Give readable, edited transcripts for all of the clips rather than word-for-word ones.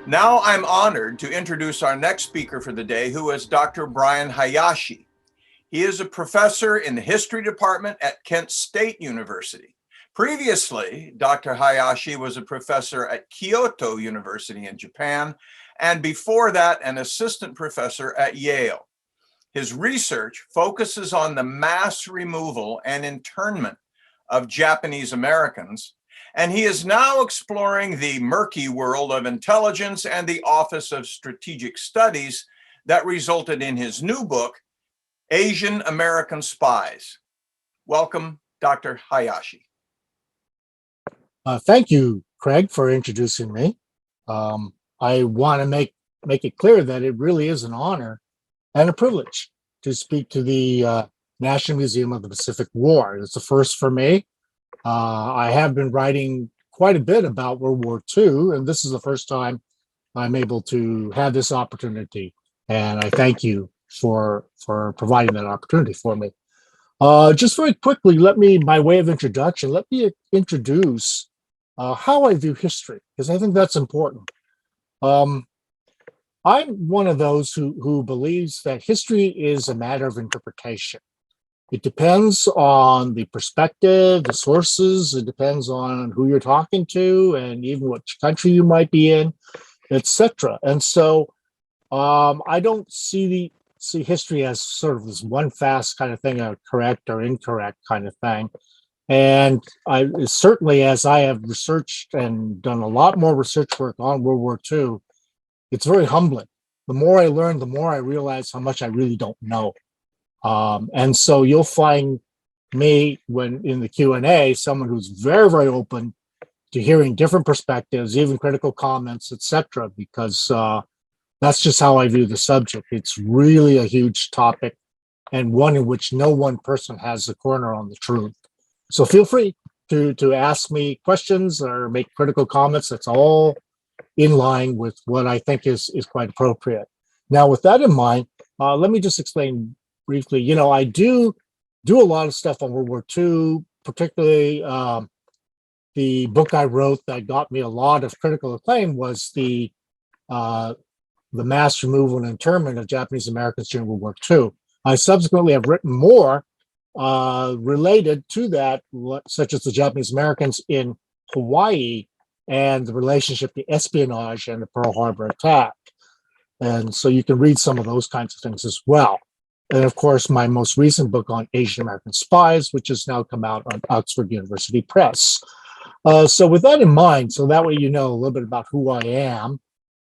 Now I'm honored to introduce our next speaker for the day, who is Dr. Brian Hayashi. He is a professor in the history department at Kent State University. Previously, Dr. Hayashi was a professor at Kyoto University in Japan, and before that, an assistant professor at Yale. His research focuses on the mass removal and internment of Japanese Americans, and he is now exploring the murky world of intelligence and the Office of Strategic Studies that resulted in his new book, Asian American Spies. Welcome, Dr. Hayashi. Thank you, Craig, for introducing me. I want to make it clear that it really is an honor and a privilege to speak to the National Museum of the Pacific War. It's a first for me. I have been writing quite a bit about World War II, and this is the first time I'm able to have this opportunity. And I thank you for providing that opportunity for me. Just very quickly, by way of introduction, let me introduce how I view history, because I think that's important. I'm one of those who believes that history is a matter of interpretation. It depends on the perspective, the sources, it depends on who you're talking to, and even which country you might be in, etc. And so I don't see history as sort of this one fast kind of thing, a correct or incorrect kind of thing. And I certainly, as I have researched and done a lot more research work on World War II, it's very humbling. The more I learn, the more I realize how much I really don't know. And so you'll find me, when in the Q&A, someone who's very, very open to hearing different perspectives, even critical comments, etc., because that's just how I view the subject. It's really a huge topic, and one in which no one person has the corner on the truth. So feel free to ask me questions or make critical comments. That's all in line with what I think is quite appropriate. Now, with that in mind, let me just explain briefly. You know, I do a lot of stuff on World War II, particularly the book I wrote that got me a lot of critical acclaim was the mass removal and internment of Japanese Americans during World War II. I subsequently have written more related to that, such as the Japanese Americans in Hawaii and the relationship to espionage and the Pearl Harbor attack. And so you can read some of those kinds of things as well. And of course, my most recent book on Asian American spies, which has now come out on Oxford University Press. So with that in mind, so that way you know a little bit about who I am,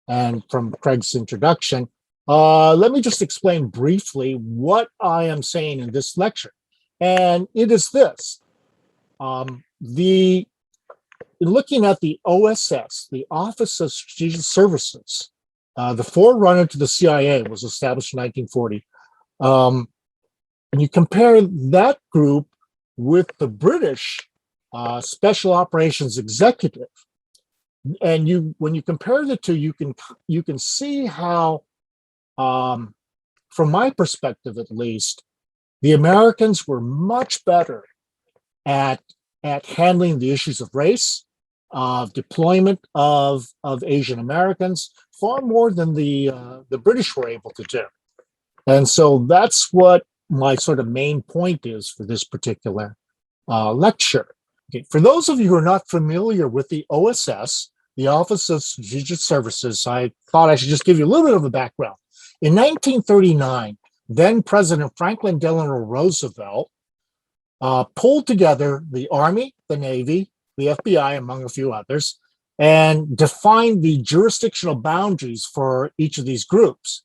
and from Craig's introduction, let me just explain briefly what I am saying in this lecture. And it is this. Looking at the OSS, the Office of Strategic Services, the forerunner to the CIA, was established in 1940. And you compare that group with the British Special Operations Executive, and when you compare the two, you can see how, from my perspective at least, the Americans were much better at handling the issues of race, of deployment of Asian Americans, far more than the British were able to do. And so that's what my sort of main point is for this particular lecture. Okay. For those of you who are not familiar with the OSS, the Office of Strategic Services, I thought I should just give you a little bit of a background. In 1939, then President Franklin Delano Roosevelt pulled together the Army, the Navy, the FBI, among a few others, and defined the jurisdictional boundaries for each of these groups,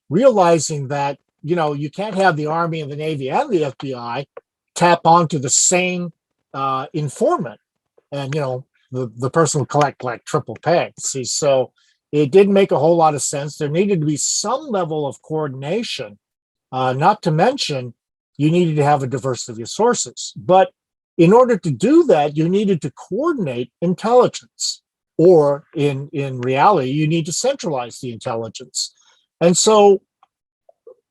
realizing that, you know, you can't have the Army and the Navy and the FBI tap onto the same informant, and, you know, the person will collect like triple pegs. See, so it didn't make a whole lot of sense. There needed to be some level of coordination, not to mention you needed to have a diversity of sources. But in order to do that, you needed to coordinate intelligence, or in reality, you need to centralize the intelligence. And so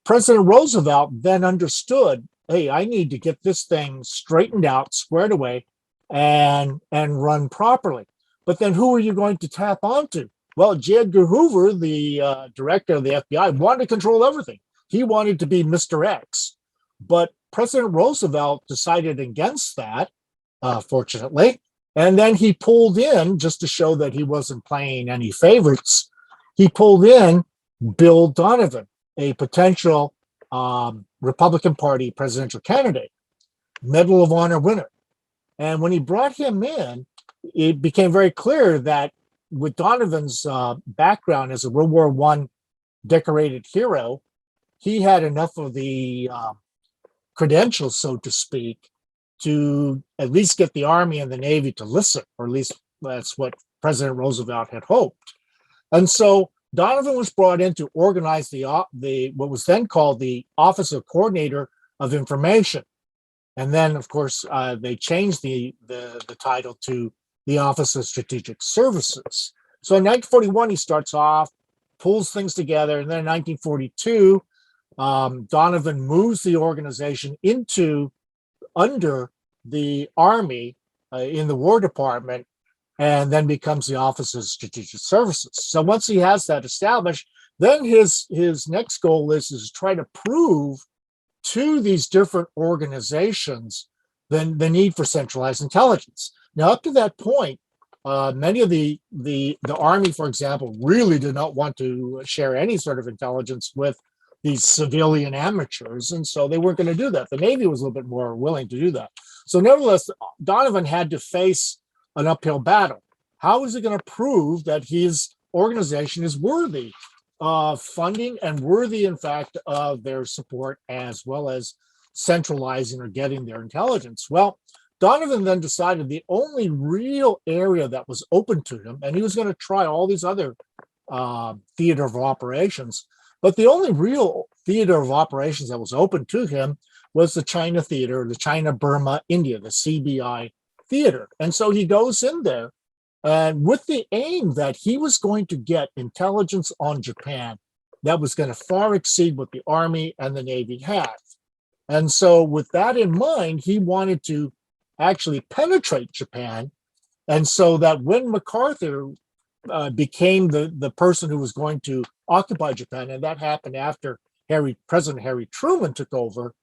President Roosevelt then understood, hey, I need to get this thing straightened out, squared away, and run properly. But then who are you going to tap onto? Well, J. Edgar Hoover, the director of the FBI, wanted to control everything. He wanted to be Mr. X. But President Roosevelt decided against that, fortunately. And then he pulled in, just to show that he wasn't playing any favorites, he pulled in Bill Donovan, a potential Republican Party presidential candidate, Medal of Honor winner. And when he brought him in, it became very clear that with Donovan's background as a World War I decorated hero, he had enough of the credentials, so to speak, to at least get the Army and the Navy to listen, or at least that's what President Roosevelt had hoped. And so Donovan was brought in to organize the what was then called the Office of Coordinator of Information. And then, of course, they changed the title to the Office of Strategic Services. So in 1941, he starts off, pulls things together, and then in 1942, Donovan moves the organization under the Army in the War Department, and then becomes the Office of Strategic Services. So once he has that established, then his next goal is to try to prove to these different organizations the need for centralized intelligence. Now, up to that point, many of the Army, for example, really did not want to share any sort of intelligence with these civilian amateurs, and so they weren't going to do that. The Navy was a little bit more willing to do that. So nevertheless, Donovan had to face an uphill battle. How is he going to prove that his organization is worthy of funding and worthy, in fact, of their support, as well as centralizing or getting their intelligence? Well, Donovan then decided the only real area that was open to him, and he was going to try all these other theater of operations, but the only real theater of operations that was open to him was the China theater, the China, Burma, India, the CBI theater. And so he goes in there with the aim that he was going to get intelligence on Japan that was going to far exceed what the Army and the Navy had. And so with that in mind, he wanted to actually penetrate Japan. And so that when MacArthur became the person who was going to occupy Japan, and that happened after President Harry Truman took over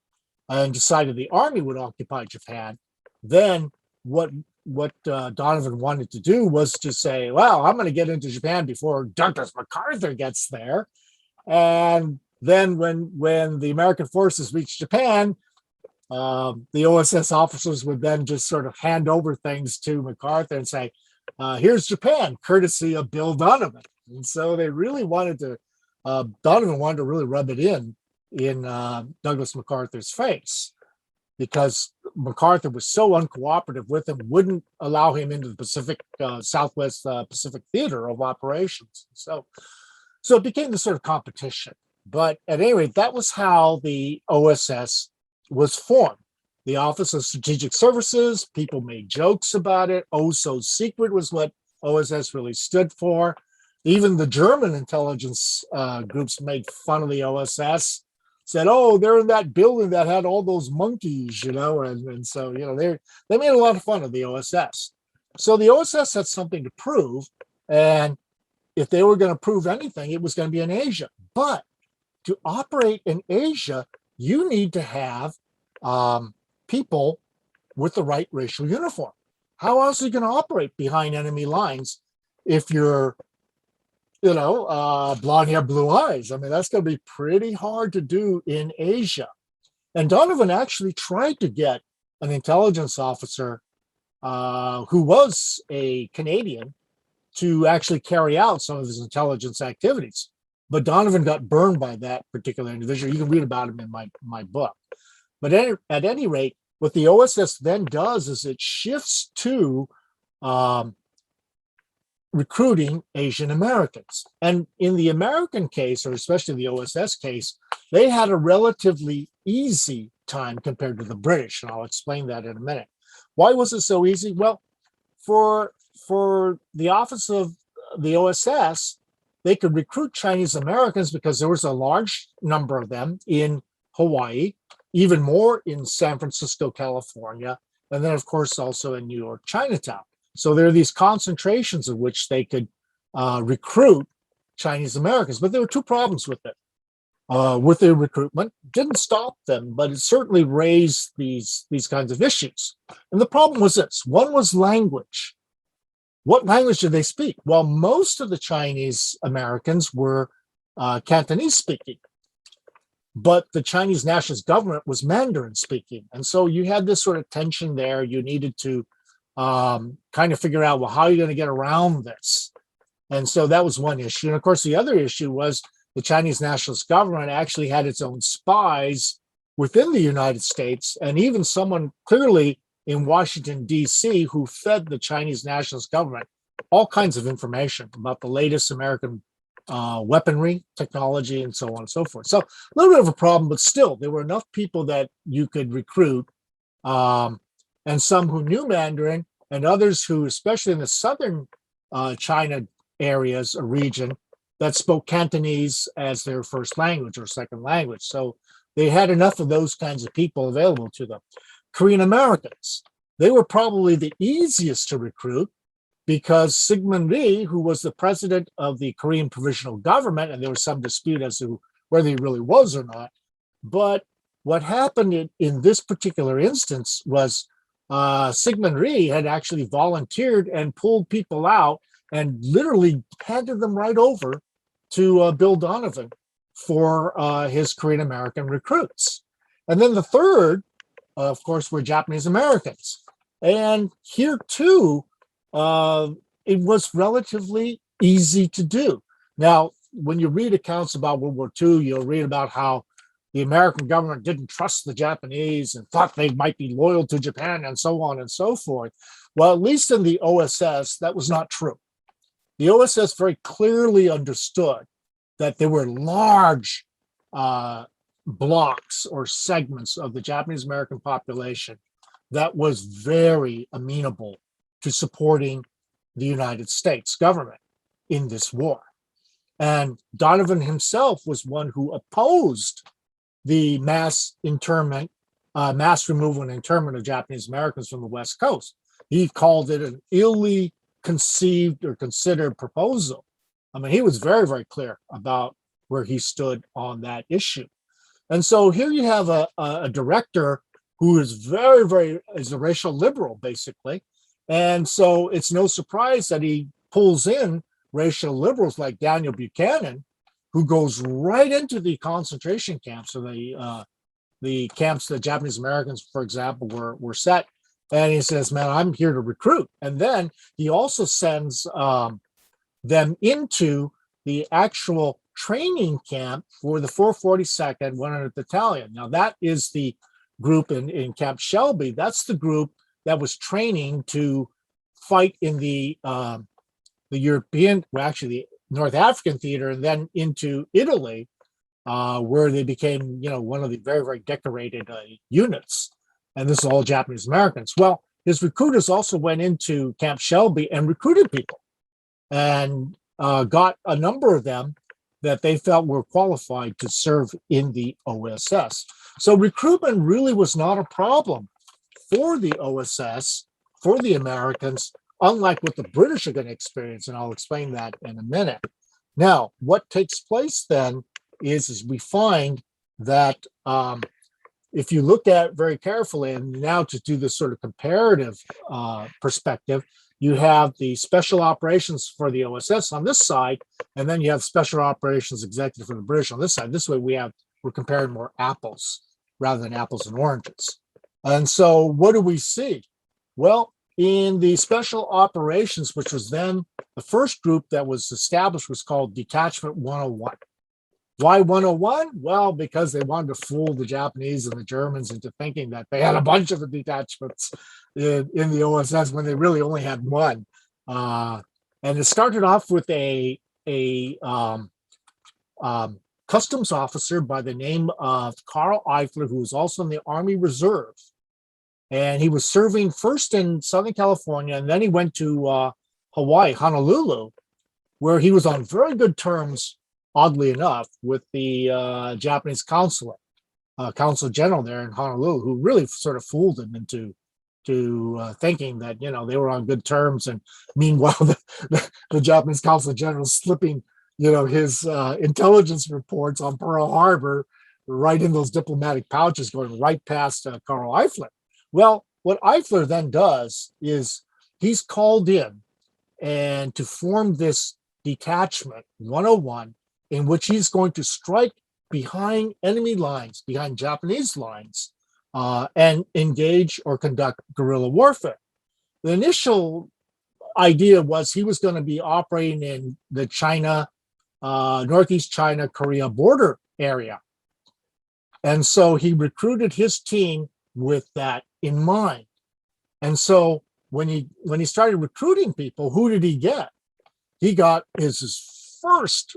and decided the Army would occupy Japan, then what Donovan wanted to do was to say, well, I'm going to get into Japan before Douglas MacArthur gets there. And then when the American forces reached Japan, the OSS officers would then just sort of hand over things to MacArthur and say, here's Japan, courtesy of Bill Donovan. And so they really wanted to, Donovan wanted to really rub it in Douglas MacArthur's face, because MacArthur was so uncooperative with him, wouldn't allow him into the Pacific, Southwest Pacific Theater of Operations. So it became this sort of competition. But at any rate, that was how the OSS was formed. The Office of Strategic Services, people made jokes about it. Oh, so secret was what OSS really stood for. Even the German intelligence groups made fun of the OSS, said, oh, they're in that building that had all those monkeys, and so, they made a lot of fun of the OSS. So the OSS had something to prove, and if they were going to prove anything, it was going to be in Asia. But to operate in Asia, you need to have people with the right racial uniform. How else are you going to operate behind enemy lines if you're, blonde hair, blue eyes? I mean, that's going to be pretty hard to do in Asia. And Donovan actually tried to get an intelligence officer who was a Canadian to actually carry out some of his intelligence activities. But Donovan got burned by that particular individual. You can read about him in my book. But at any rate, what the OSS then does is it shifts to recruiting Asian Americans. And in the American case, or especially the OSS case, they had a relatively easy time compared to the British. And I'll explain that in a minute. Why was it so easy? Well, for the office of the OSS, they could recruit Chinese Americans because there was a large number of them in Hawaii, even more in San Francisco, California, and then, of course, also in New York, Chinatown. So there are these concentrations of which they could recruit Chinese Americans. But there were two problems with it. With the recruitment, didn't stop them, but it certainly raised these kinds of issues. And the problem was this: one was language. What language did they speak? Well, most of the Chinese Americans were Cantonese speaking, but the Chinese nationalist government was Mandarin speaking. And so you had this sort of tension there. You needed to kind of figure out, well, how are you going to get around this? And so that was one issue. And of course, the other issue was the Chinese nationalist government actually had its own spies within the United States, and even someone clearly in Washington, D.C., who fed the Chinese nationalist government all kinds of information about the latest American weaponry, technology, and so on and so forth. So a little bit of a problem, but still, there were enough people that you could recruit, and some who knew Mandarin, and others who, especially in the southern China areas, a region, that spoke Cantonese as their first language or second language. So they had enough of those kinds of people available to them. Korean Americans, they were probably the easiest to recruit because Syngman Rhee, who was the president of the Korean Provisional Government, and there was some dispute as to whether he really was or not, but what happened in this particular instance was Syngman Rhee had actually volunteered and pulled people out and literally handed them right over to Bill Donovan for his Korean American recruits. And then the third, of course, were Japanese Americans. And here too, it was relatively easy to do. Now, when you read accounts about World War II, you'll read about how the American government didn't trust the Japanese and thought they might be loyal to Japan and so on and so forth. Well, at least in the OSS, that was not true. The OSS very clearly understood that there were large blocks or segments of the Japanese American population that was very amenable to supporting the United States government in this war. And Donovan himself was one who opposed the mass internment, mass removal and internment of Japanese Americans from the West Coast. He called it an illy conceived or considered proposal. I mean, he was very, very clear about where he stood on that issue. And so here you have a director who is is a racial liberal, basically. And so it's no surprise that he pulls in racial liberals like Daniel Buchanan, who goes right into the concentration camps, or the camps that Japanese Americans, for example, were set. And he says, man, I'm here to recruit. And then he also sends them into the actual training camp for the 442nd 100th Battalion. Now, that is the group in Camp Shelby. That's the group that was training to fight in the European, well, actually the North African theater, and then into Italy, where they became, one of the very, very decorated units. And this is all Japanese Americans. Well, his recruiters also went into Camp Shelby and recruited people and got a number of them that they felt were qualified to serve in the OSS. So recruitment really was not a problem for the OSS, for the Americans, unlike what the British are going to experience, and I'll explain that in a minute. Now, what takes place then is we find that if you look at very carefully, and now to do this sort of comparative perspective, you have the special operations for the OSS on this side, and then you have special operations executive for the British on this side. This way we're comparing more apples rather than apples and oranges. And so what do we see? Well, in the special operations, which was then the first group that was established, was called Detachment 101. Why 101? Well, because they wanted to fool the Japanese and the Germans into thinking that they had a bunch of the detachments in the OSS when they really only had one. And it started off with a customs officer by the name of Carl Eifler, who was also in the Army Reserve. And he was serving first in Southern California, and then he went to Hawaii, Honolulu, where he was on very good terms, oddly enough, with the Japanese consul general there in Honolulu, who really sort of fooled him into thinking that, they were on good terms. And meanwhile, the Japanese consul general slipping, his intelligence reports on Pearl Harbor right in those diplomatic pouches, going right past Karl Eifler. Well, what Eifler then does is he's called in and to form this detachment 101, in which he's going to strike behind enemy lines, behind Japanese lines, and engage or conduct guerrilla warfare. The initial idea was he was going to be operating in the China, Northeast China, Korea border area. And so he recruited his team with that in mind. And so when he started recruiting people, who did he get? He got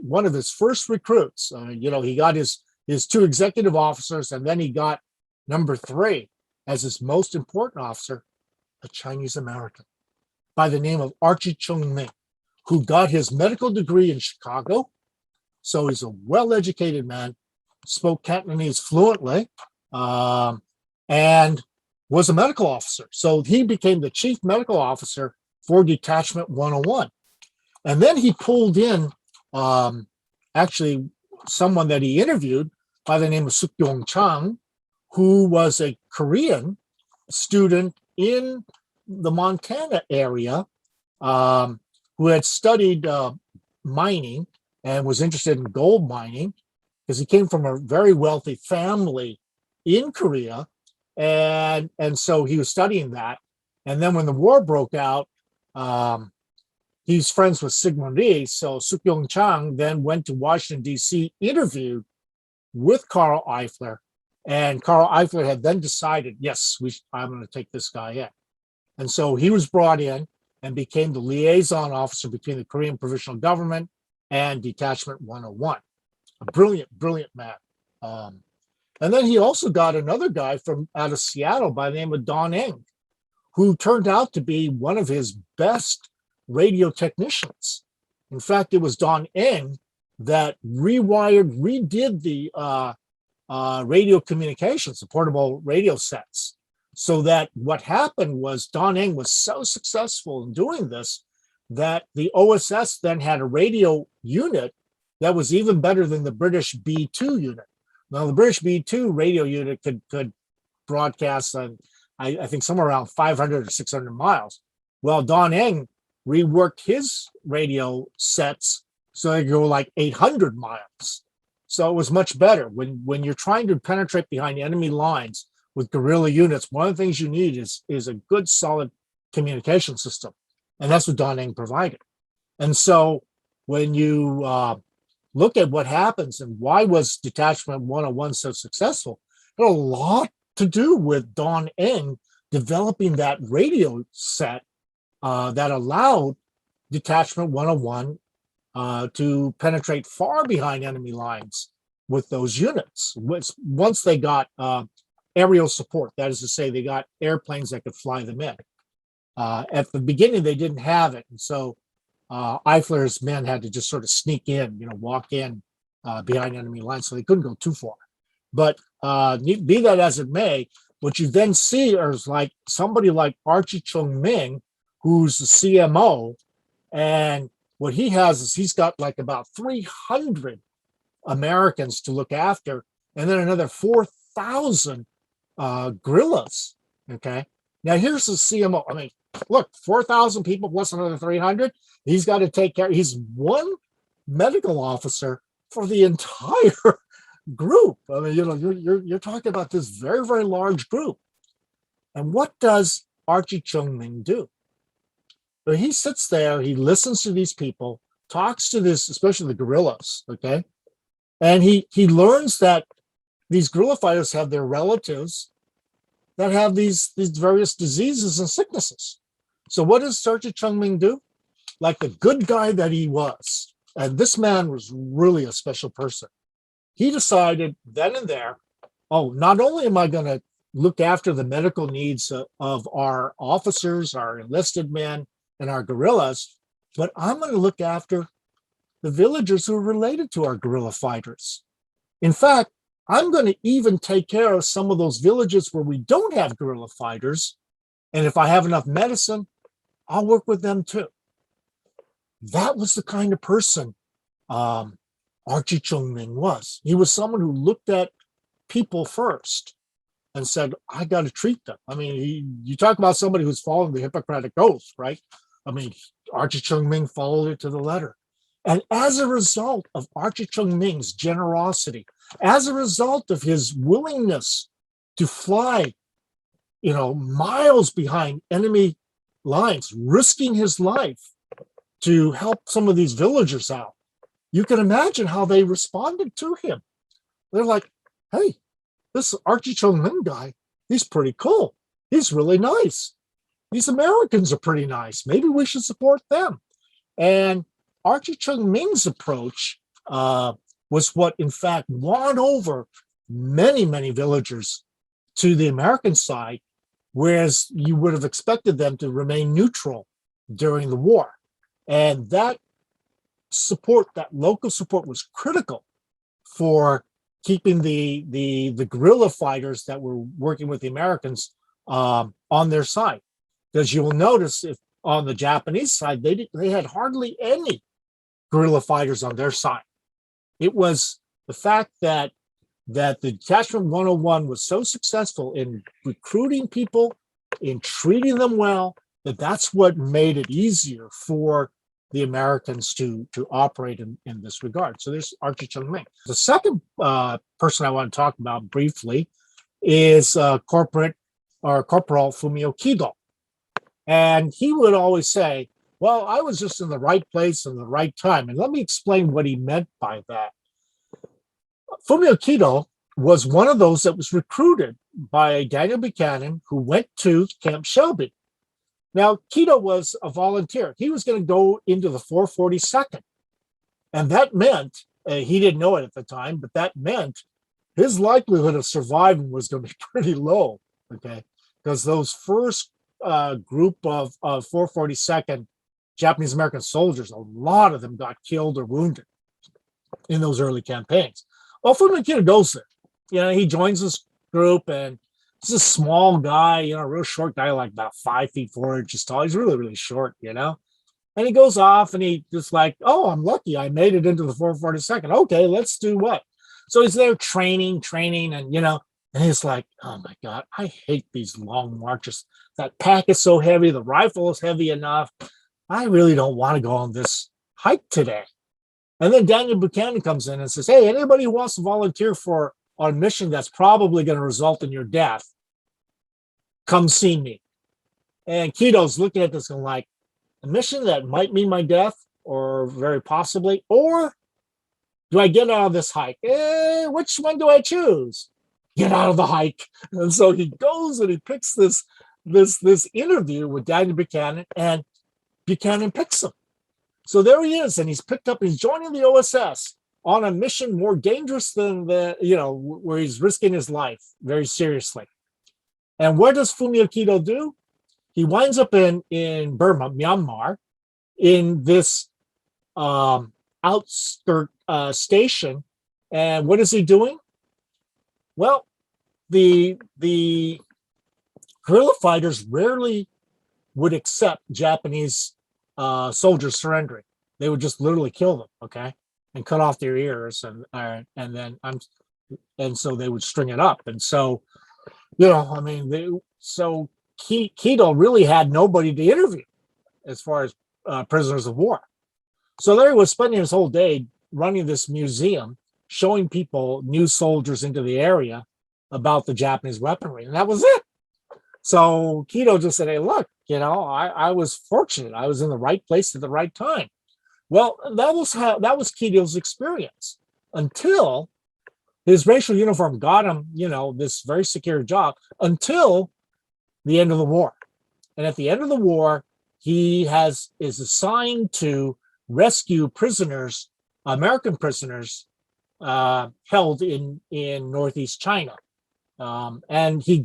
one of his first recruits. He got his two executive officers, and then he got number 3 as his most important officer, a Chinese American by the name of Archie Chung-ming, who got his medical degree in Chicago. So he's a well-educated man, spoke Cantonese fluently, and was a medical officer. So he became the chief medical officer for Detachment 101. And then he pulled in actually someone that he interviewed by the name of Suk-yong Chang, who was a Korean student in the Montana area, who had studied mining and was interested in gold mining, because he came from a very wealthy family in Korea. And so he was studying that. And then when the war broke out, he's friends with Sigmund Rhee. So Suk-yong Chang then went to Washington, D.C., interviewed with Karl Eifler. And Karl Eifler had then decided, yes, I'm going to take this guy in. And so he was brought in and became the liaison officer between the Korean Provisional Government and Detachment 101. A brilliant, brilliant man. And then he also got another guy from out of Seattle by the name of Don Eng, who turned out to be one of his best radio technicians. In fact, it was Don Eng that redid the radio communications, the portable radio sets. So that what happened was Don Eng was so successful in doing this that the OSS then had a radio unit that was even better than the British B2 unit. Now, the British B2 radio unit could broadcast on, I think, somewhere around 500 or 600 miles. Well, Don Eng reworked his radio sets so they go like 800 miles. So it was much better. When you're trying to penetrate behind enemy lines with guerrilla units, one of the things you need is a good, solid communication system. And that's what Don Eng provided. And so when you look at what happens and why was Detachment 101 so successful, it had a lot to do with Don Eng developing that radio set that allowed Detachment 101 to penetrate far behind enemy lines with those units. Once they got aerial support, that is to say, they got airplanes that could fly them in. At the beginning, they didn't have it. And so Eifler's men had to just sort of sneak in, walk in behind enemy lines, so they couldn't go too far. But be that as it may, what you then see is like somebody like Archie Chung-ming, who's the CMO, and what he has is he's got like about 300 Americans to look after, and then another 4,000 guerrillas. Okay, now here's the CMO. I mean, look, 4,000 people plus another 300. He's got to take care. He's one medical officer for the entire group. I mean, you're talking about this very, very large group. And what does Archie Chung-ming do? Well, he sits there, he listens to these people, talks to this, especially the guerrillas, okay? And he learns that these guerrilla fighters have their relatives that have these various diseases and sicknesses. So what does Archie Chung-ming do? Like the good guy that he was, and this man was really a special person, he decided then and there, not only am I going to look after the medical needs of our officers, our enlisted men, and our guerrillas, but I'm going to look after the villagers who are related to our guerrilla fighters. In fact, I'm going to even take care of some of those villages where we don't have guerrilla fighters And if I have enough medicine, I'll work with them too. That was the kind of person Archie Chung-ming was. He was someone who looked at people first and said, I got to treat them. I mean, you talk about somebody who's following the Hippocratic Oath, right? I mean, Archie Chung-ming followed it to the letter. And as a result of Archie Chung-ming's generosity, as a result of his willingness to fly, miles behind enemy lines, risking his life to help some of these villagers out, you can imagine how they responded to him. They're like, hey, this Archie Chung-ming guy, he's pretty cool. He's really nice. These Americans are pretty nice. Maybe we should support them. And Archie Chung-ming's approach was what, in fact, won over many, many villagers to the American side, whereas you would have expected them to remain neutral during the war. And that support, that local support, was critical for keeping the guerrilla fighters that were working with the Americans on their side. Because you will notice, if on the Japanese side, they had hardly any guerrilla fighters on their side. It was the fact that the Detachment 101 was so successful in recruiting people, in treating them well, that's what made it easier for the Americans to operate in this regard. So there's Archie Chung-ming. The second person I want to talk about briefly is Corporal Fumio Kido. And he would always say, well, I was just in the right place and the right time. And let me explain what he meant by that. Fumio Kido was one of those that was recruited by Daniel Buchanan, who went to Camp Shelby. Now, Kido was a volunteer. He was going to go into the 442nd. And that meant, he didn't know it at the time, but that meant his likelihood of surviving was going to be pretty low, okay? Because those first group of 442nd Japanese American soldiers, a lot of them got killed or wounded in those early campaigns. Well, Fumio Kido goes there. He joins this group, and he's a small guy, a real short guy, like about 5 feet 4 inches tall. He's really, really short, And he goes off, and he just like, oh, I'm lucky. I made it into the 442nd. Okay, let's do what? So he's there training, and he's like, oh my God, I hate these long marches. That pack is so heavy. The rifle is heavy enough. I really don't want to go on this hike today. And then Daniel Buchanan comes in and says, hey, anybody who wants to volunteer for a mission that's probably going to result in your death, come see me. And Kido's looking at this and like, a mission that might mean my death, or very possibly, or do I get out of this hike? Which one do I choose? Get out of the hike. And so he goes and he picks this interview with Daniel Buchanan, and Buchanan picks him. So there he is, and he's picked up, he's joining the OSS on a mission more dangerous than where he's risking his life very seriously. And what does Fumio Kido do? He winds up in Burma, Myanmar, in this outskirt station. And what is he doing? Well, the guerrilla fighters rarely would accept Japanese soldiers surrendering. They would just literally kill them, okay, and cut off their ears, and so they would string it up. And so, Kido really had nobody to interview as far as prisoners of war. So there he was spending his whole day running this museum, showing people new soldiers into the area about the Japanese weaponry, and that was it. So Kido just said, hey, look, I was fortunate. I was in the right place at the right time. Well, that was Kido's experience until his racial uniform got him, this very secure job until the end of the war. And at the end of the war, he is assigned to rescue prisoners, American prisoners held in Northeast China. And he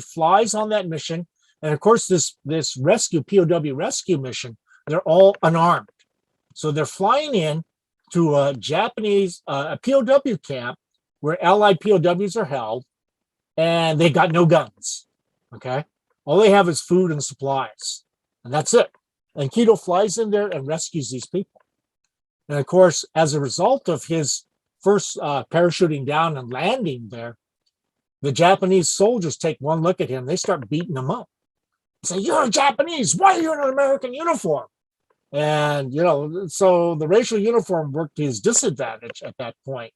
flies on that mission. And of course, this POW rescue mission, they're all unarmed. So they're flying in to a Japanese, a POW camp where Allied POWs are held, and they got no guns, okay? All they have is food and supplies, and that's it. And Keto flies in there and rescues these people. And of course, as a result of his first parachuting down and landing there, the Japanese soldiers take one look at him. They start beating him up. Say, "You're Japanese. Why are you in an American uniform?" And, so the racial uniform worked to his disadvantage at that point.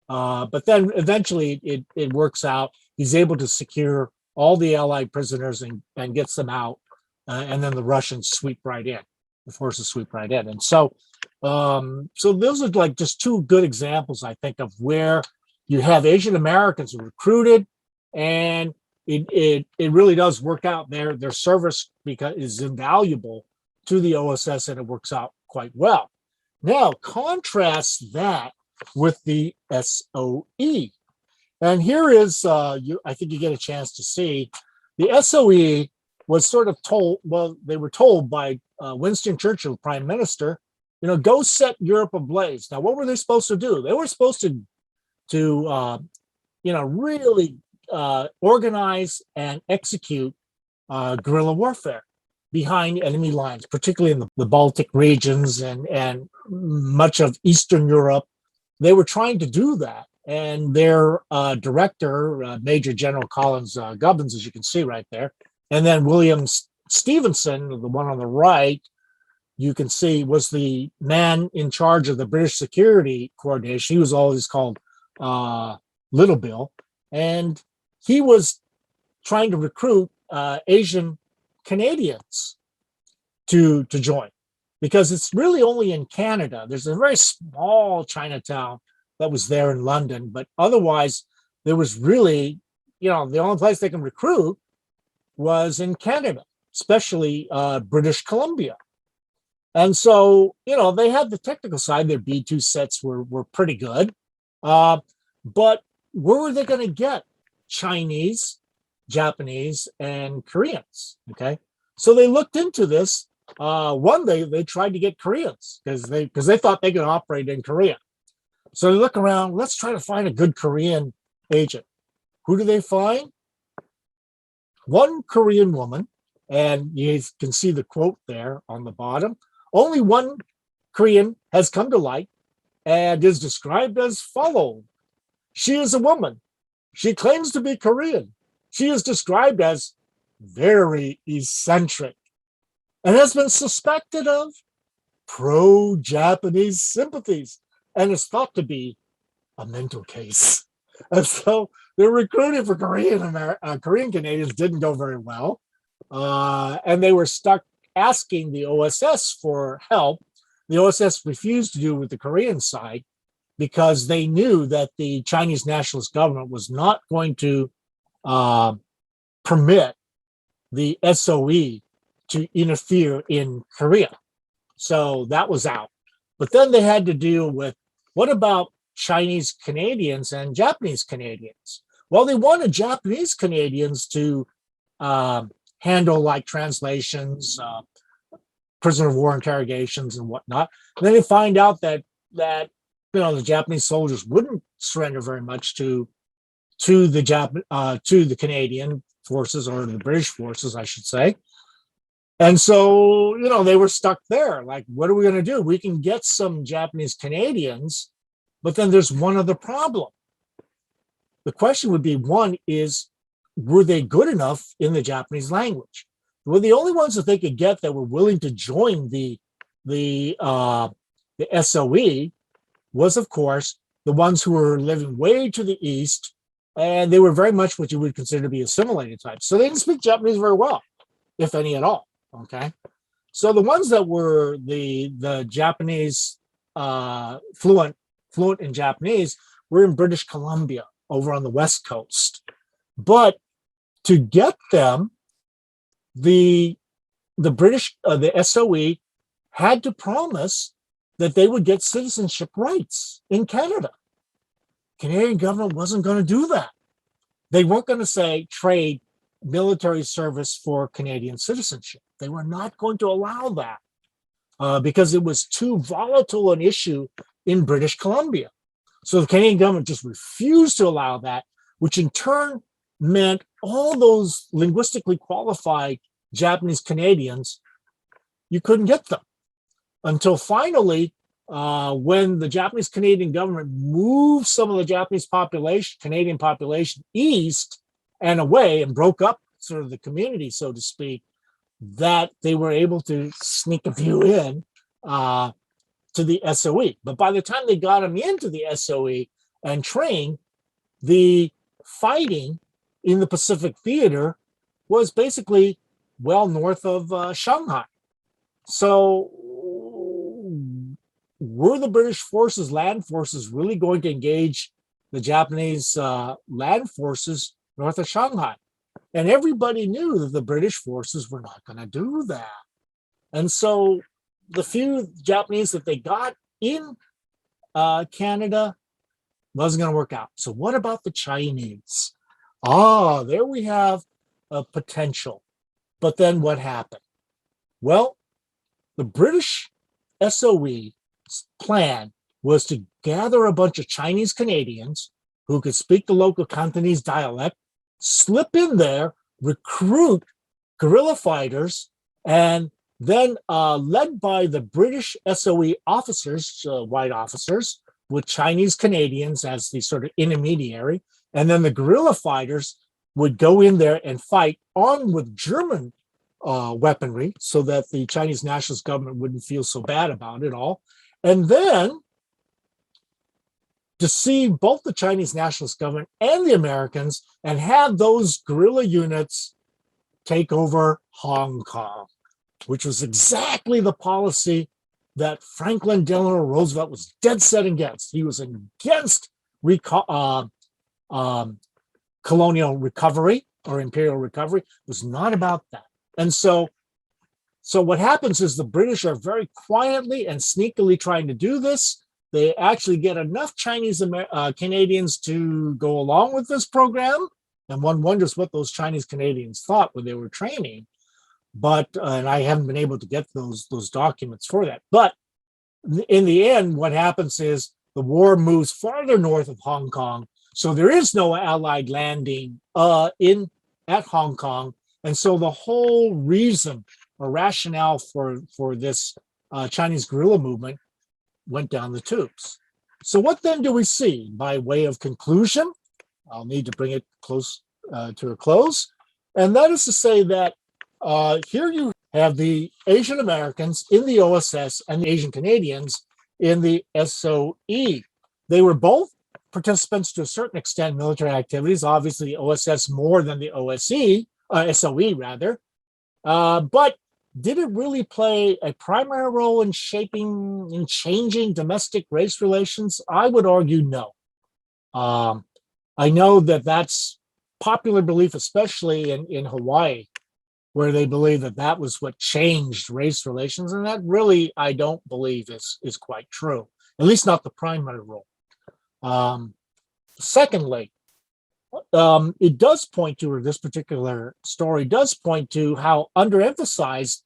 But then eventually it works out. He's able to secure all the Allied prisoners and gets them out. And then the Russians sweep right in. The forces sweep right in. And so those are like just two good examples, I think, of where you have Asian Americans recruited, and it really does work out. Their service is invaluable to the OSS, and it works out quite well. Now, contrast that with the SOE. And here is, I think you get a chance to see, the SOE was sort of told, well, they were told by Winston Churchill, Prime Minister, go set Europe ablaze. Now, what were they supposed to do? They were supposed to really organize and execute guerrilla warfare behind enemy lines, particularly in the Baltic regions and much of Eastern Europe. They were trying to do that. And their director, Major General Collins Gubbins, as you can see right there, and then William Stevenson, the one on the right, you can see, was the man in charge of the British security coordination. He was always called Little Bill. And he was trying to recruit Asian Canadians to join, because it's really only in Canada. There's a very small Chinatown that was there in London, but otherwise there was really, the only place they can recruit was in Canada, especially British Columbia. And so, they had the technical side. Their B2 sets were pretty good. But where were they going to get Chinese, Japanese, and Koreans? Okay. So they looked into this. One day they tried to get Koreans because they thought they could operate in Korea. So they look around, let's try to find a good Korean agent. Who do they find? One Korean woman, and you can see the quote there on the bottom. Only one Korean has come to light and is described as follows. She is a woman. She claims to be Korean. She is described as very eccentric and has been suspected of pro-Japanese sympathies and is thought to be a mental case. And so the recruiting for Korean Canadians didn't go very well. And they were stuck asking the OSS for help. The OSS refused to do it with the Korean side because they knew that the Chinese nationalist government was not going to permit the SOE to interfere in Korea. So that was out. But then they had to deal with, what about Chinese Canadians and Japanese Canadians? Well, they wanted Japanese Canadians to handle like translations, prisoner of war interrogations and whatnot. And then they find out that the Japanese soldiers wouldn't surrender very much to the Canadian forces, or the British forces, I should say. And so, they were stuck there. Like, what are we going to do? We can get some Japanese Canadians, but then there's one other problem. The question would be, one is, were they good enough in the Japanese language? Well, the only ones that they could get that were willing to join the SOE was, of course, the ones who were living way to the east, and they were very much what you would consider to be assimilated types. So they didn't speak Japanese very well, if any at all. Okay, so the ones that were the Japanese fluent in Japanese were in British Columbia over on the West Coast. But to get them, the British, the SOE had to promise that they would get citizenship rights in Canada. Canadian government wasn't going to do that. They weren't going to say trade military service for Canadian citizenship. They were not going to allow that because it was too volatile an issue in British Columbia. So the Canadian government just refused to allow that, which in turn meant all those linguistically qualified Japanese Canadians, you couldn't get them until finally, when the Japanese Canadian government moved some of the Japanese population, Canadian population, east and away and broke up sort of the community, so to speak, that they were able to sneak a few in to the SOE. But by the time they got them into the SOE and trained, the fighting in the Pacific Theater was basically well north of Shanghai. So were the British forces, land forces, really going to engage the Japanese land forces north of Shanghai? And everybody knew that the British forces were not going to do that. And so the few Japanese that they got in Canada wasn't going to work out. So what about the Chinese? There we have a potential. But then what happened? Well, the British SOE plan was to gather a bunch of Chinese Canadians who could speak the local Cantonese dialect, slip in there, recruit guerrilla fighters, and then led by the British SOE officers, white officers, with Chinese Canadians as the sort of intermediary, and then the guerrilla fighters would go in there and fight armed with German weaponry so that the Chinese nationalist government wouldn't feel so bad about it all. And then deceive both the Chinese nationalist government and the Americans and have those guerrilla units take over Hong Kong, which was exactly the policy that Franklin Delano Roosevelt was dead set against. He was against colonial recovery or imperial recovery. It was not about that. And so what happens is the British are very quietly and sneakily trying to do this. They actually get enough Chinese Canadians to go along with this program. And one wonders what those Chinese Canadians thought when they were training. But, and I haven't been able to get those documents for that. But in the end, what happens is the war moves farther north of Hong Kong. So there is no Allied landing at Hong Kong. And so the whole reason or rationale for this Chinese guerrilla movement went down the tubes. So what then do we see by way of conclusion? I'll need to bring it close to a close. And that is to say that here you have the Asian Americans in the OSS and the Asian Canadians in the SOE. They were both participants to a certain extent in military activities, obviously the OSS more than the SOE rather. But did it really play a primary role in changing domestic race relations? I would argue no. I know that that's popular belief, especially in Hawaii, where they believe that was what changed race relations. And that really, I don't believe is quite true, at least not the primary role. Secondly, it does point to, or this particular story does point to how underemphasized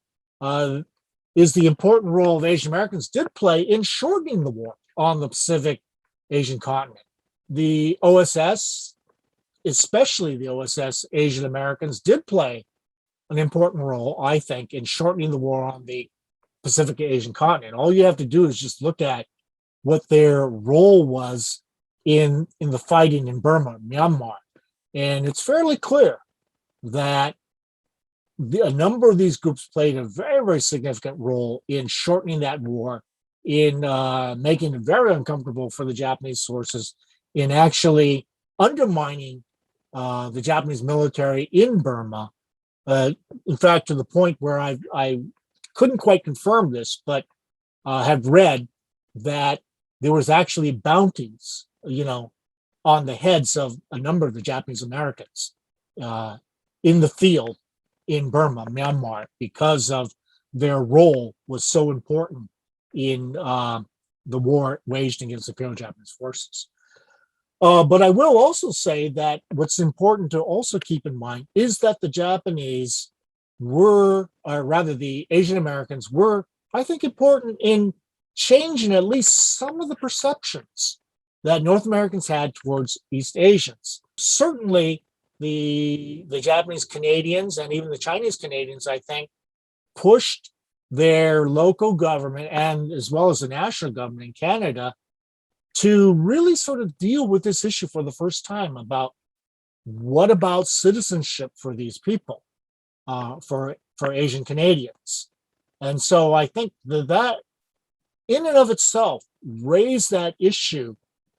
is the important role that Asian Americans did play in shortening the war on the Pacific Asian continent. The OSS, especially the OSS Asian Americans, did play an important role, I think, in shortening the war on the Pacific Asian continent. All you have to do is just look at what their role was in the fighting in Burma, Myanmar. And it's fairly clear that a number of these groups played a very, very significant role in shortening that war, in making it very uncomfortable for the Japanese forces, in actually undermining the Japanese military in Burma. In fact, to the point where I couldn't quite confirm this, but have read that there was actually bounties, on the heads of a number of the Japanese Americans in the field in Burma, Myanmar, because of their role was so important in the war waged against the Imperial Japanese forces. But I will also say that what's important to also keep in mind is that the Japanese were, or rather the Asian Americans were, I think, important in changing at least some of the perceptions that North Americans had towards East Asians. Certainly, the Japanese Canadians and even the Chinese Canadians, I think, pushed their local government and as well as the national government in Canada to really sort of deal with this issue for the first time about what about citizenship for these people, for Asian Canadians. And so I think that in and of itself raised that issue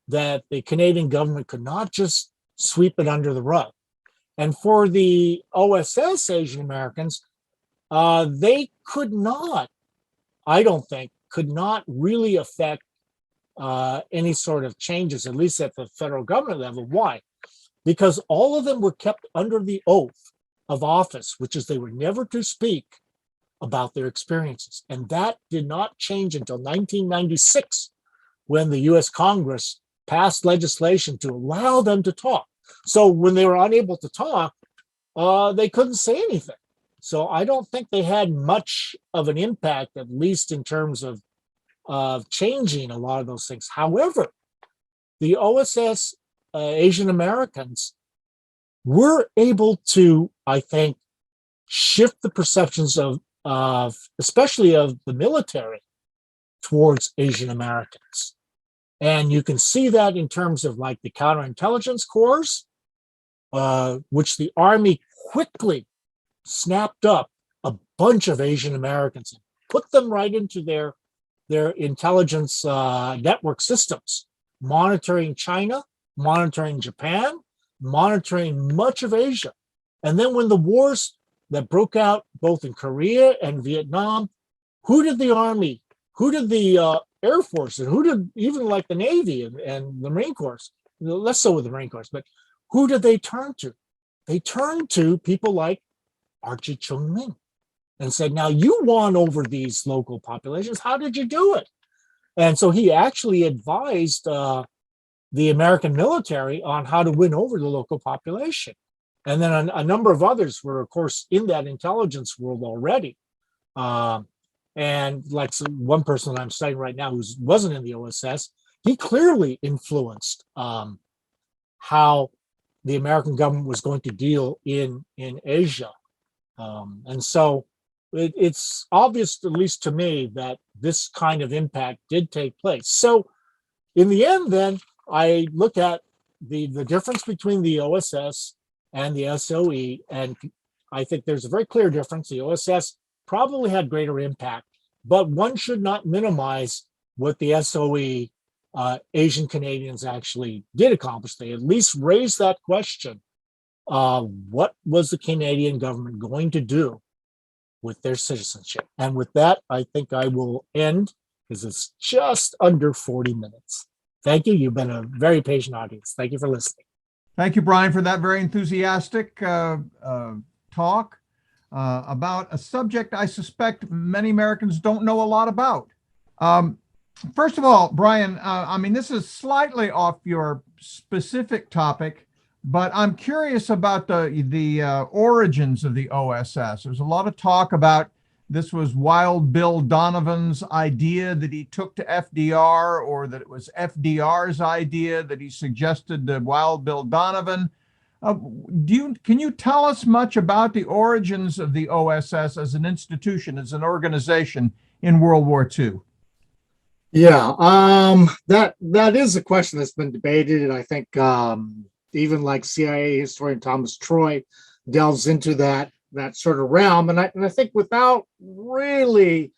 that the Canadian government could not just sweep it under the rug. And for the OSS Asian Americans, they could not, I don't think, could not really affect any sort of changes, at least at the federal government level. Why? Because all of them were kept under the oath of office, which is they were never to speak about their experiences. And that did not change until 1996, when the US Congress passed legislation to allow them to talk. So when they were unable to talk, they couldn't say anything. So I don't think they had much of an impact, at least in terms of changing a lot of those things. However, the OSS Asian Americans were able to, I think, shift the perceptions of especially of the military towards Asian Americans. And you can see that in terms of like the counterintelligence corps, which the Army quickly snapped up a bunch of Asian Americans and put them right into their intelligence network systems, monitoring China, monitoring Japan, monitoring much of Asia. And then when the wars that broke out both in Korea and Vietnam, who did the Army, who did the Air Force, and who did even like the Navy and the Marine Corps, less so with the Marine Corps, but who did they turn to? They turned to people like Archie Chung-Ming and said, now you won over these local populations. How did you do it? And so he actually advised the American military on how to win over the local population. And then a number of others were, of course, in that intelligence world already. And like one person that I'm studying right now who wasn't in the OSS, he clearly influenced how the American government was going to deal in Asia. And so it's obvious, at least to me, that this kind of impact did take place. So in the end, then, I look at the difference between the OSS and the SOE, and I think there's a very clear difference. The OSS probably had greater impact, but one should not minimize what the SOE Asian Canadians actually did accomplish. They at least raised that question. What was the Canadian government going to do with their citizenship? And with that, I think I will end because it's just under 40 minutes. Thank you. You've been a very patient audience. Thank you for listening. Thank you, Brian, for that very enthusiastic talk about a subject I suspect many Americans don't know a lot about. First of all, Brian, I mean, this is slightly off your specific topic, but I'm curious about the origins of the OSS. There's a lot of talk about this was Wild Bill Donovan's idea that he took to FDR, or that it was FDR's idea that he suggested to Wild Bill Donovan. Can you tell us much about the origins of the OSS as an institution, as an organization in World War II? Yeah, that is a question that's been debated, and I think even like CIA historian Thomas Troy delves into that sort of realm, and I think without really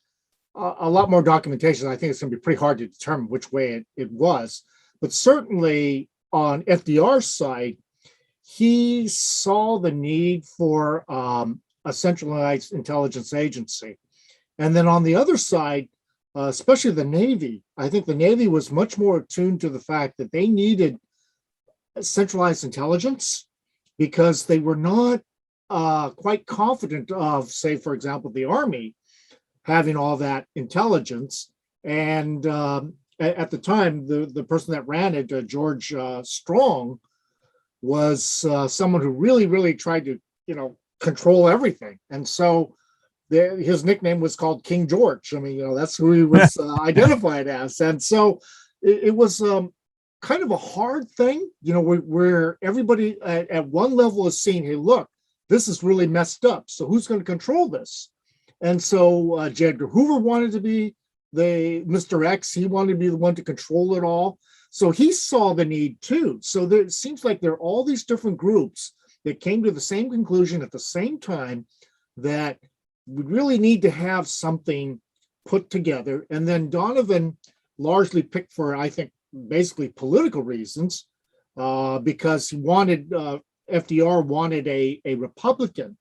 a lot more documentation, I think it's going to be pretty hard to determine which way it was. But certainly on FDR's side, he saw the need for a centralized intelligence agency, and then on the other side, especially the Navy, I think the Navy was much more attuned to the fact that they needed centralized intelligence because they were not quite confident of, say, for example, the Army having all that intelligence. And at the time, the person that ran it, George Strong, was someone who really, really tried to, control everything. And so his nickname was called King George. I mean, that's who he was identified as. And so it was kind of a hard thing, where everybody at one level is saying, hey, look, this is really messed up. So who's going to control this? And so J. Edgar Hoover wanted to be the Mr. X. He wanted to be the one to control it all. So he saw the need too. So it seems like there are all these different groups that came to the same conclusion at the same time, that we really need to have something put together. And then Donovan largely picked for, I think, basically political reasons, because he wanted, FDR wanted a Republican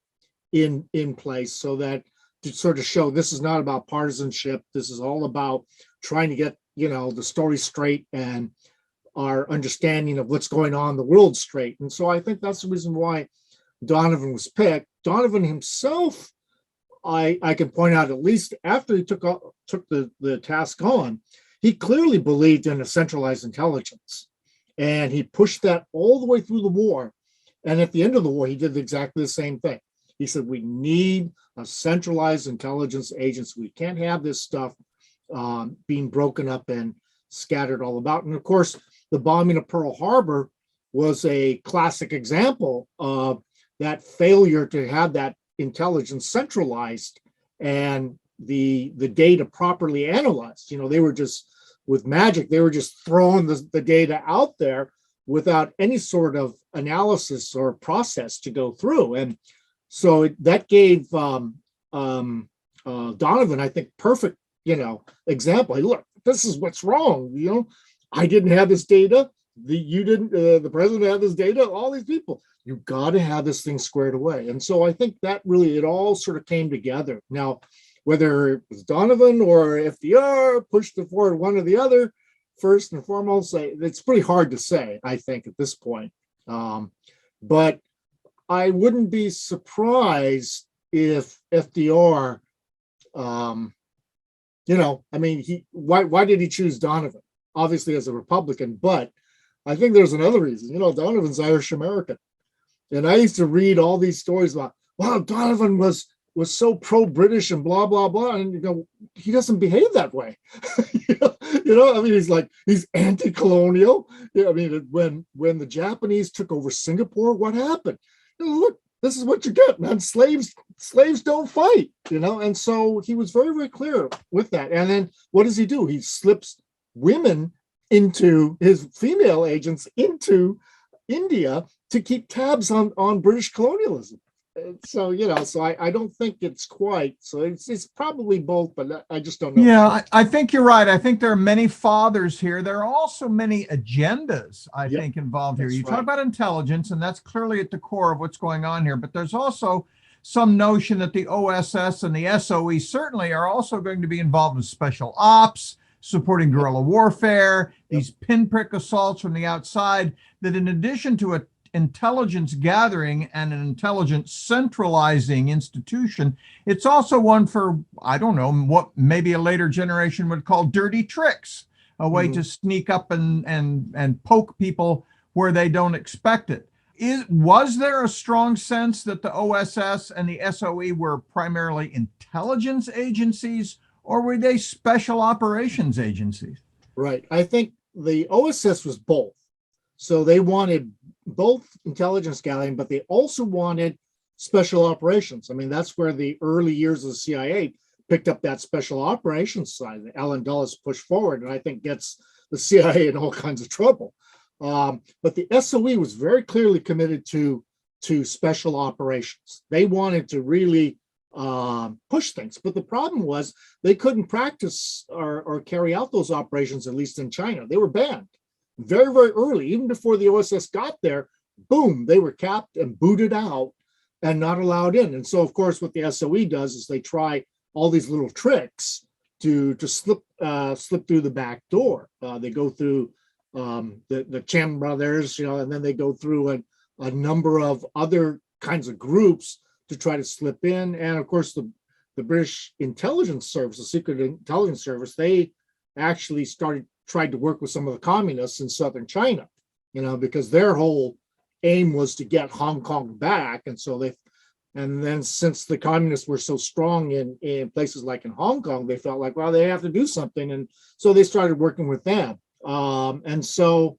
in place, so that to sort of show this is not about partisanship. This is all about trying to get, the story straight and our understanding of what's going on in the world straight. And so I think that's the reason why Donovan was picked. Donovan himself, I can point out, at least after he took the task on, he clearly believed in a centralized intelligence, and he pushed that all the way through the war. And at the end of the war, he did exactly the same thing. He said, we need a centralized intelligence agency. We can't have this stuff being broken up and scattered all about. And of course, the bombing of Pearl Harbor was a classic example of that failure to have that intelligence centralized and the data properly analyzed. They were just, with magic, they were just throwing the data out there without any sort of analysis or process to go through. And so that gave Donovan, I think, perfect, example. Hey, look, this is what's wrong. I didn't have this data. You didn't, the president had this data, all these people. You've got to have this thing squared away. And so I think that really, it all sort of came together. Now, whether it was Donovan or FDR pushed it forward, one or the other, first and foremost, it's pretty hard to say, I think, at this point. But I wouldn't be surprised if FDR, why did he choose Donovan? Obviously as a Republican, but I think there's another reason. Donovan's Irish American. And I used to read all these stories about, wow, Donovan was so pro-British and blah, blah, blah. And he doesn't behave that way. He's anti-colonial. When the Japanese took over Singapore, what happened? Look, this is what you get, man. Slaves don't fight, and so he was very, very clear with that. And then what does he do? He slips women into his female agents into India to keep tabs on British colonialism. So, so I don't think it's quite, so it's probably both, but I just don't know. Yeah, I think you're right. I think there are many fathers here. There are also many agendas, I think, involved here. You talk about intelligence, and that's clearly at the core of what's going on here, but there's also some notion that the OSS and the SOE certainly are also going to be involved in special ops, supporting guerrilla warfare, these pinprick assaults from the outside, that in addition to a intelligence gathering and an intelligence centralizing institution, it's also one for, I don't know, what maybe a later generation would call dirty tricks, a way to sneak up and poke people where they don't expect it. Was there a strong sense that the OSS and the SOE were primarily intelligence agencies, or were they special operations agencies? Right. I think the OSS was both. So they wanted both intelligence gathering, but they also wanted special operations. That's where the early years of the CIA picked up that special operations side that Allen Dulles pushed forward, and I think gets the CIA in all kinds of trouble. But the SOE was very clearly committed to special operations. They wanted to really push things. But the problem was they couldn't practice or carry out those operations, at least in China. They were banned very, very early. Even before the OSS got there, boom, they were capped and booted out and not allowed in. And so, of course, what the SOE does is they try all these little tricks to slip through the back door. They go through the Chen brothers, and then they go through a number of other kinds of groups to try to slip in. And of course, the British intelligence service, the Secret Intelligence Service, they actually tried to work with some of the communists in southern China, because their whole aim was to get Hong Kong back. And so and then since the communists were so strong in places like in Hong Kong, they felt like, well, they have to do something. And so they started working with them. And so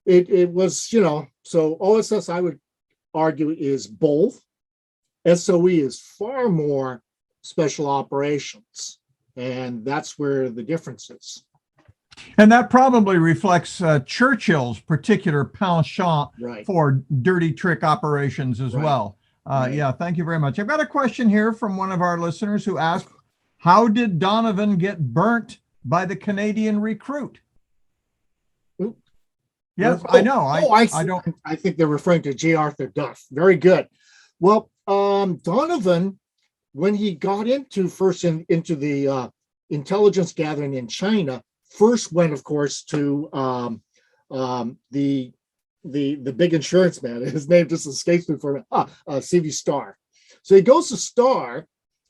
it was, so OSS, I would argue, is both. SOE is far more special operations, and that's where the difference is. And that probably reflects Churchill's particular penchant Right. for dirty trick operations as Right. well. Right. Yeah, thank you very much. I've got a question here from one of our listeners who asked, how did Donovan get burnt by the Canadian recruit? Oop. Yes, I know. I don't. I think they're referring to J. Arthur Duff. Very good. Well, Donovan, when he got into the intelligence gathering in China, first went, of course, to the big insurance man. His name just escapes me for CV Starr. So he goes to Starr,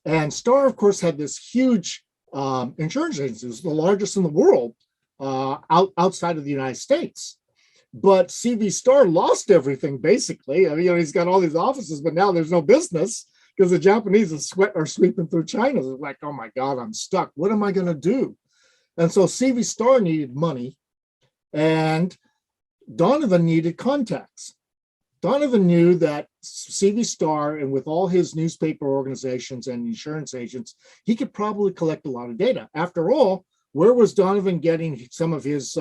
and Starr, of course, had this huge insurance agency. It was the largest in the world outside of the United States. But CV Starr lost everything, basically. I mean, he's got all these offices, but now there's no business because the Japanese are sweeping through China. They're like, oh my God, I'm stuck. What am I going to do? And so CV Starr needed money, and Donovan needed contacts. Donovan knew that CV Starr, and with all his newspaper organizations and insurance agents, he could probably collect a lot of data. After all, where was Donovan getting some of his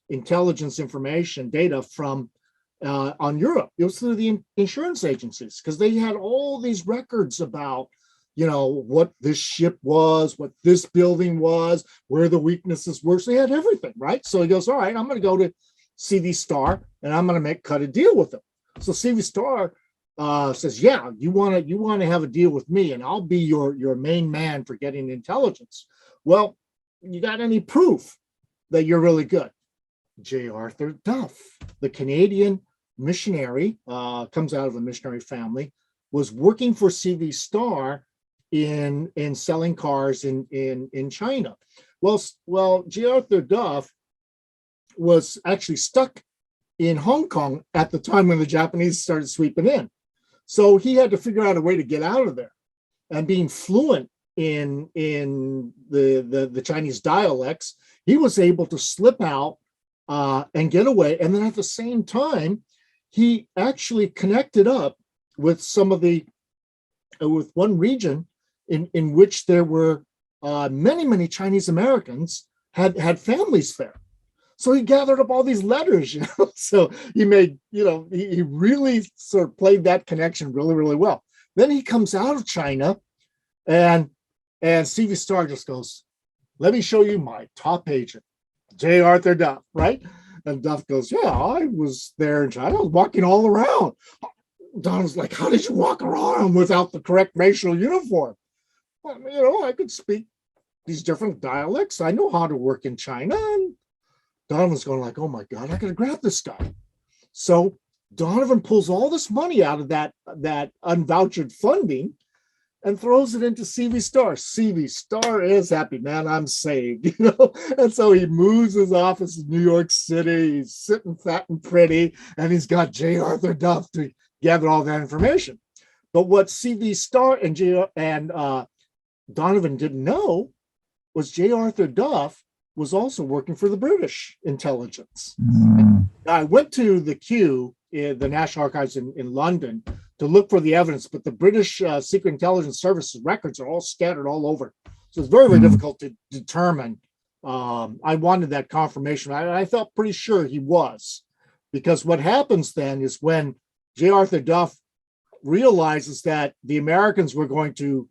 intelligence information data from on Europe? It was through the insurance agencies, because they had all these records about, what this ship was, what this building was, where the weaknesses were. So they had everything, right? So he goes, all right, I'm going to go to CV Starr and I'm going to cut a deal with him. So CV Starr says, yeah, you want to have a deal with me, and I'll be your main man for getting intelligence. Well, you got any proof that you're really good? J. Arthur Duff, the Canadian missionary, comes out of a missionary family, was working for CV Starr in selling cars in China. Well, J. Arthur Duff was actually stuck in Hong Kong at the time when the Japanese started sweeping in. So he had to figure out a way to get out of there. And being fluent in the Chinese dialects, he was able to slip out and get away. And then at the same time, he actually connected up with with one region in which there were many Chinese Americans had families there. So he gathered up all these letters, So he made, he really sort of played that connection really, really well. Then he comes out of China, and CV Starr just goes, let me show you my top agent, J. Arthur Duff, right? And Duff goes, yeah, I was there in China. I was walking all around. Donald's like, how did you walk around without the correct racial uniform? Well, I could speak these different dialects. I know how to work in China. And Donovan's going like, oh my God, I got to grab this guy. So Donovan pulls all this money out of that unvouchered funding and throws it into CV Starr. CV Starr is happy, man, I'm saved, And so he moves his office in New York City. He's sitting fat and pretty, and he's got J. Arthur Duff to gather all that information. But what CV Starr and Donovan didn't know was J. Arthur Duff was also working for the British intelligence. I went to the Kew, the National Archives in London, to look for the evidence, but the British Secret Intelligence Service's records are all scattered all over. So it's very, very difficult to determine. I wanted that confirmation. I felt pretty sure he was, because what happens then is when J. Arthur Duff realizes that the Americans were going to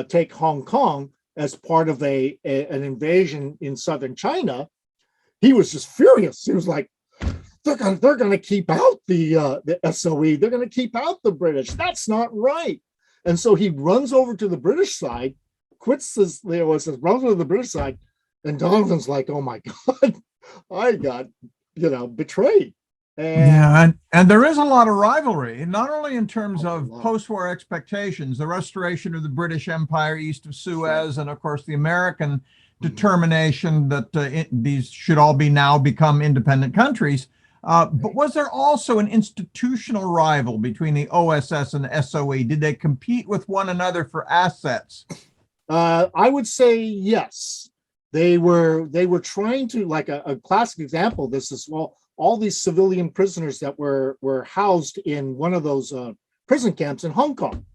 take Hong Kong as part of an invasion in southern China, he was just furious. He was like, they're going to keep out the SOE. They're going to keep out the British. That's not right. And so he runs over to the British side, runs over to the British side, and Donovan's like, oh my God, I got, betrayed. And there is a lot of rivalry, not only in terms of post-war expectations, the restoration of the British Empire east of Suez, and of course the American determination that these should all now become independent countries. But was there also an institutional rival between the OSS and the SOE? Did they compete with one another for assets? I would say yes. They were trying to, like a classic example of this is, well, all these civilian prisoners that were housed in one of those prison camps in Hong Kong.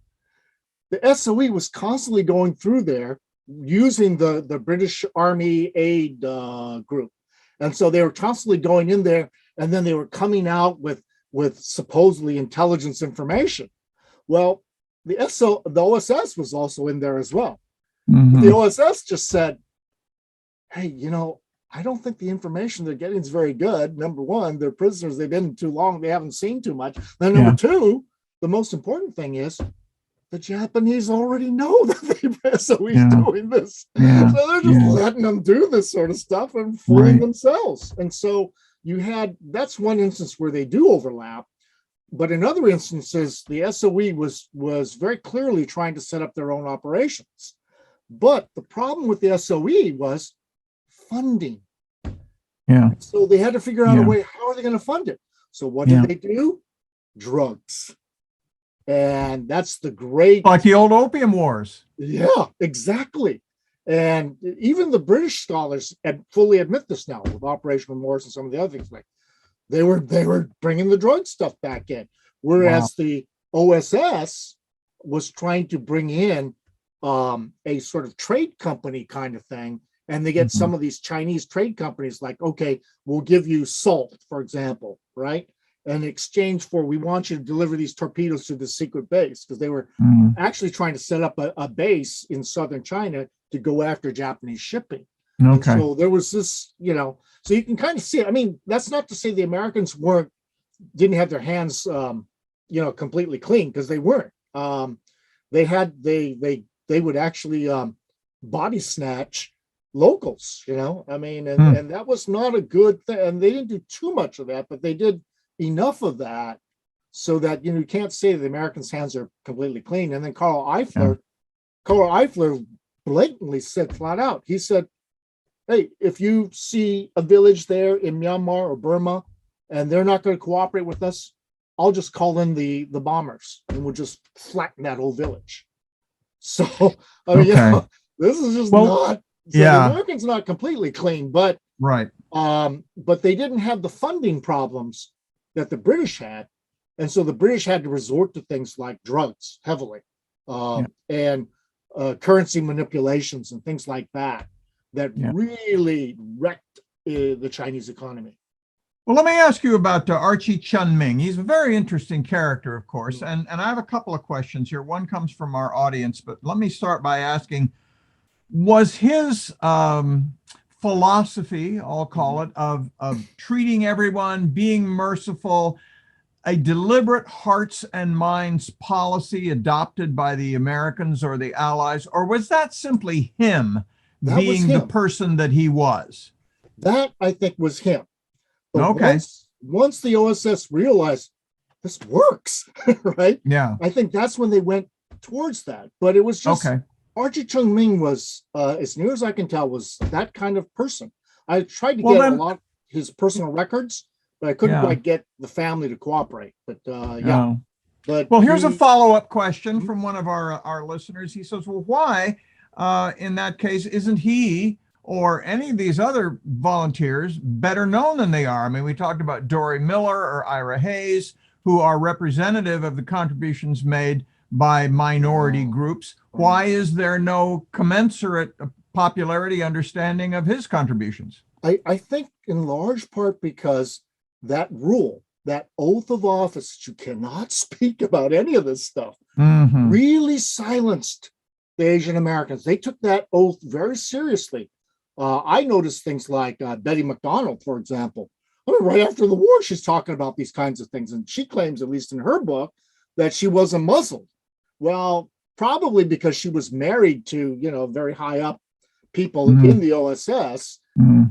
The SOE was constantly going through there using the British Army aid group. And so they were constantly going in there, and then they were coming out with supposedly intelligence information. Well, the OSS was also in there as well. Mhm. The OSS just said, hey, I don't think the information they're getting is very good. Number one, they're prisoners. They've been too long. They haven't seen too much. Then number two, the most important thing is the Japanese already know that the SOE is doing this. Yeah. So they're just letting them do this sort of stuff and fooling themselves. And so that's one instance where they do overlap. But in other instances, the SOE was very clearly trying to set up their own operations. But the problem with the SOE was funding. Yeah. So they had to figure out a way, how are they going to fund it? So what did they do? Drugs. And that's the great... Like the old Opium Wars. Yeah, exactly. And even the British scholars fully admit this now with Operation Remorse and some of the other things. Like they were bringing the drug stuff back in. Whereas the OSS was trying to bring in a sort of trade company kind of thing. And they get some of these Chinese trade companies like, okay, we'll give you salt, for example, right? In exchange for, we want you to deliver these torpedoes to the secret base, because they were actually trying to set up a base in southern China to go after Japanese shipping. Okay. And so there was this, so you can kind of see it. I mean, that's not to say the Americans didn't have their hands, completely clean, because they weren't. They would actually body snatch locals, and that was not a good thing. And they didn't do too much of that, but they did enough of that so that you can't say the Americans' hands are completely clean. And then Carl Eifler blatantly said flat out, he said, hey, if you see a village there in Myanmar or Burma and they're not going to cooperate with us, I'll just call in the bombers and we'll just flatten that whole village. So I mean, this is just not. So the Americans not completely clean, but but they didn't have the funding problems that the British had, and so the British had to resort to things like drugs heavily, and currency manipulations and things like that really wrecked the Chinese economy. Well, let me ask you about Archie Chun-Ming. He's a very interesting character, of course, and I have a couple of questions here. One comes from our audience, but let me start by asking, was his philosophy, I'll call it, of treating everyone, being merciful, a deliberate hearts and minds policy adopted by the Americans or the Allies, or was that simply him being the person that he was? That, I think, was him. But once the OSS realized this works, right? Yeah. I think that's when they went towards that. But it was just Archie Chung-Ming was, as near as I can tell, was that kind of person. I tried to get a lot of his personal records, but I couldn't quite get the family to cooperate. But But here's a follow-up question from one of our listeners. He says, well, why, in that case, isn't he or any of these other volunteers better known than they are? I mean, we talked about Dory Miller or Ira Hayes, who are representative of the contributions made by minority groups. Why is there no commensurate popularity understanding of his contributions? I think in large part because that rule, that oath of office, that you cannot speak about any of this stuff, really silenced the Asian Americans. They took that oath very seriously. I noticed things like Betty McDonald, for example. Right after the war, she's talking about these kinds of things. And she claims, at least in her book, that she was a Muslim. Well, probably because she was married to, very high up people in the OSS,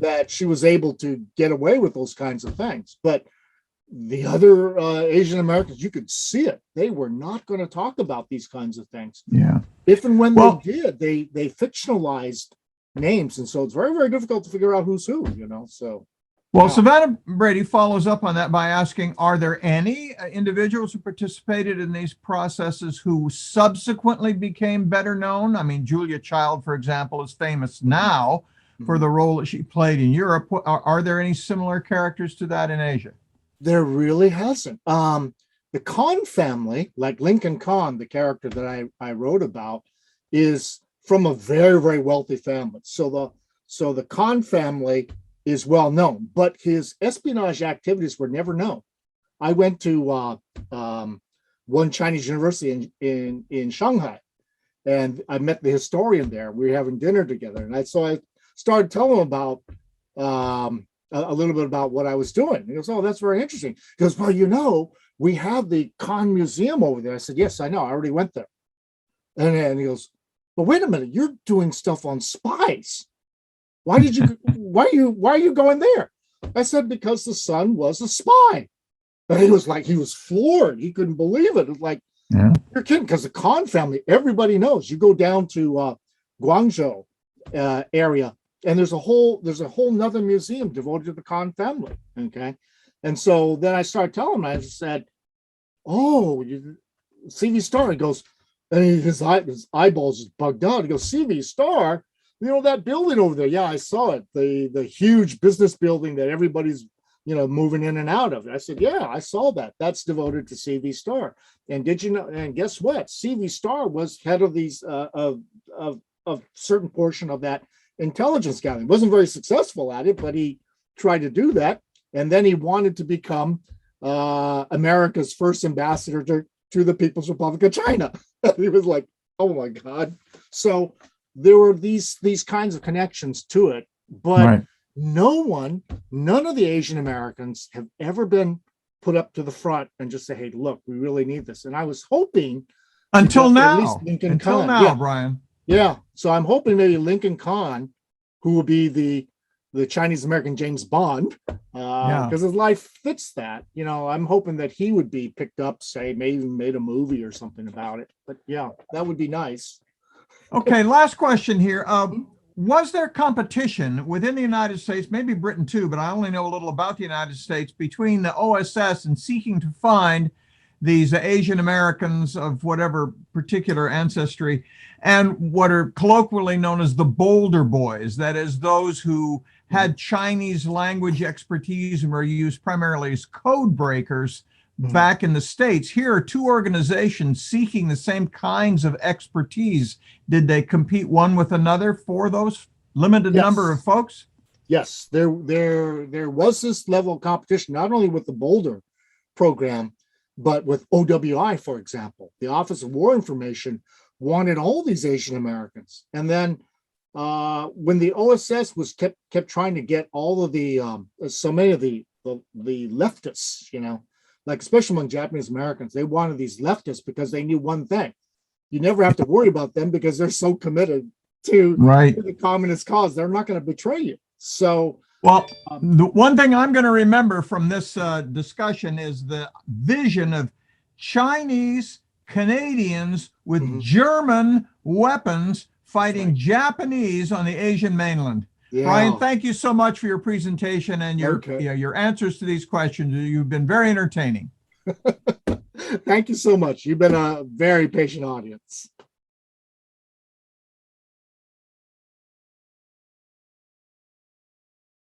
that she was able to get away with those kinds of things. But the other Asian Americans, you could see it. They were not going to talk about these kinds of things. Yeah. If and when they did, they fictionalized names. And so it's very, very difficult to figure out who's who, so. Well, Savannah Brady follows up on that by asking, are there any individuals who participated in these processes who subsequently became better known? I mean, Julia Child, for example, is famous now, for the role that she played in Europe. Are there any similar characters to that in Asia? There really hasn't. The Khan family, like Lincoln Khan, the character that I wrote about, is from a very, very wealthy family. So the Khan family is well known, but his espionage activities were never known. I went to one Chinese university in Shanghai, and I met the historian there. We were having dinner together, and I started telling him about a little bit about what I was doing. He goes, "Oh, that's very interesting." He goes, "Well, we have the Khan Museum over there." I said, "Yes, I know. I already went there." And he goes, "But wait a minute, you're doing stuff on spies. Why are you going there?" I said, "Because the son was a spy." And he was floored. He couldn't believe it. It was like, Yeah. you're kidding, because the Khan family, everybody knows. You go down to Guangzhou area, and there's a whole nother museum devoted to the Khan family. Okay. And so then I started telling him, I said, "Oh, CV Star." He goes, and his eyeballs just bugged out. He goes, "CV Star, that building over there. Yeah, I saw it. The huge business building that everybody's moving in and out of." I said, "Yeah, I saw that. That's devoted to CV Star." And did you know? And guess what? CV Star was head of these of certain portion of that intelligence gathering. Wasn't very successful at it, but he tried to do that. And then he wanted to become America's first ambassador to the People's Republic of China. He was like, "Oh my God!" So there were these kinds of connections to it, but Right. none of the Asian Americans have ever been put up to the front and just say, "Hey, look, we really need this." And I was hoping Until at least now. Lincoln Until Khan. now, Yeah, Brian. yeah. So I'm hoping maybe Lincoln Khan, who will be the Chinese American James Bond, because his life fits that. I'm hoping that he would be picked up, say, maybe even made a movie or something about it. But yeah, that would be nice. Okay, last question here. Was there competition within the United States, maybe Britain too, but I only know a little about the United States, between the OSS and seeking to find these Asian Americans of whatever particular ancestry and what are colloquially known as the Boulder Boys, that is, those who had Chinese language expertise and were used primarily as code breakers back in the States? Here are two organizations seeking the same kinds of expertise. Did they compete one with another for those limited number of folks? Yes, there was this level of competition, not only with the Boulder program, but with OWI, for example. The Office of War Information wanted all these Asian Americans. And then when the OSS was kept trying to get all of the so many of the leftists, like especially among Japanese Americans, they wanted these leftists because they knew one thing: you never have to worry about them because they're so committed to the communist cause. They're not going to betray you. So, well, the one thing I'm going to remember from this discussion is the vision of Chinese Canadians with German weapons fighting Japanese on the Asian mainland. Yeah. Brian, thank you so much for your presentation and your answers to these questions. You've been very entertaining. Thank you so much. You've been a very patient audience.